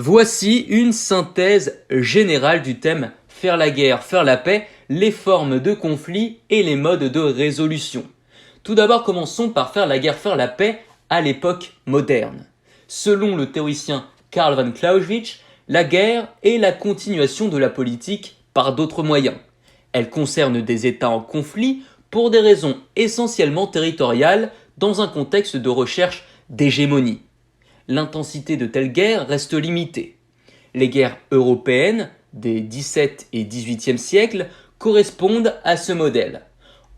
Voici une synthèse générale du thème faire la guerre, faire la paix, les formes de conflit et les modes de résolution. Tout d'abord, commençons par faire la guerre, faire la paix à l'époque moderne. Selon le théoricien Karl von Clausewitz, la guerre est la continuation de la politique par d'autres moyens. Elle concerne des États en conflit pour des raisons essentiellement territoriales dans un contexte de recherche d'hégémonie. L'intensité de telles guerres reste limitée. Les guerres européennes des XVIIe et XVIIIe siècles correspondent à ce modèle.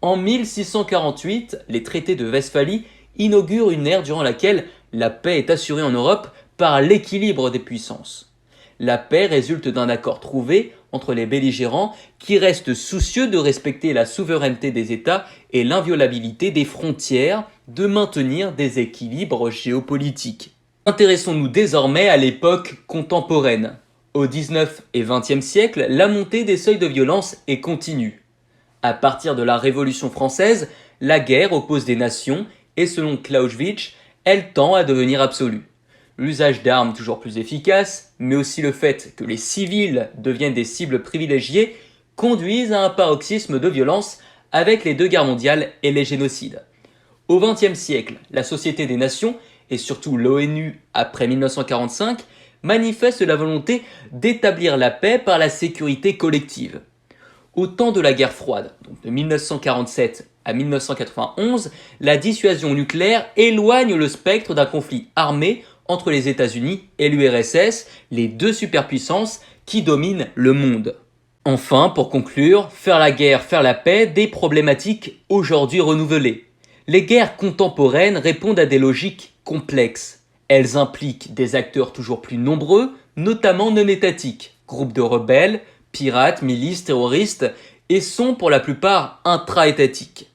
En 1648, les traités de Westphalie inaugurent une ère durant laquelle la paix est assurée en Europe par l'équilibre des puissances. La paix résulte d'un accord trouvé entre les belligérants qui restent soucieux de respecter la souveraineté des États et l'inviolabilité des frontières, de maintenir des équilibres géopolitiques. Intéressons-nous désormais à l'époque contemporaine. Au XIXe et XXe siècle, la montée des seuils de violence est continue. À partir de la Révolution française, la guerre oppose des nations et selon Clausewitz, elle tend à devenir absolue. L'usage d'armes toujours plus efficaces, mais aussi le fait que les civils deviennent des cibles privilégiées, conduisent à un paroxysme de violence avec les deux guerres mondiales et les génocides. Au XXe siècle, la Société des Nations, et surtout l'ONU après 1945, manifestent la volonté d'établir la paix par la sécurité collective. Au temps de la guerre froide, donc de 1947 à 1991, la dissuasion nucléaire éloigne le spectre d'un conflit armé entre les États-Unis et l'URSS, les deux superpuissances qui dominent le monde. Enfin, pour conclure, faire la guerre, faire la paix, des problématiques aujourd'hui renouvelées. Les guerres contemporaines répondent à des logiques complexes. Elles impliquent des acteurs toujours plus nombreux, notamment non étatiques, groupes de rebelles, pirates, milices, terroristes, et sont pour la plupart intra-étatiques.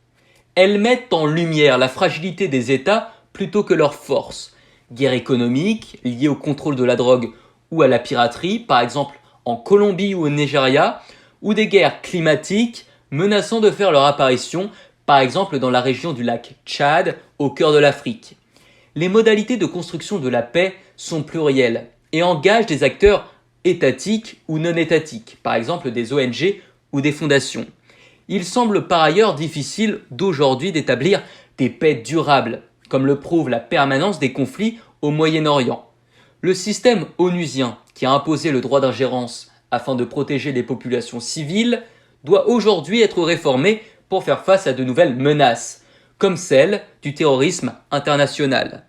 Elles mettent en lumière la fragilité des États plutôt que leur force. Guerre économique, liée au contrôle de la drogue ou à la piraterie, par exemple en Colombie ou au Nigeria, ou des guerres climatiques menaçant de faire leur apparition, par exemple dans la région du lac Tchad, au cœur de l'Afrique. Les modalités de construction de la paix sont plurielles et engagent des acteurs étatiques ou non étatiques, par exemple des ONG ou des fondations. Il semble par ailleurs difficile d'aujourd'hui d'établir des paix durables, comme le prouve la permanence des conflits au Moyen-Orient. Le système onusien, qui a imposé le droit d'ingérence afin de protéger les populations civiles, doit aujourd'hui être réformé pour faire face à de nouvelles menaces, comme celle du terrorisme international.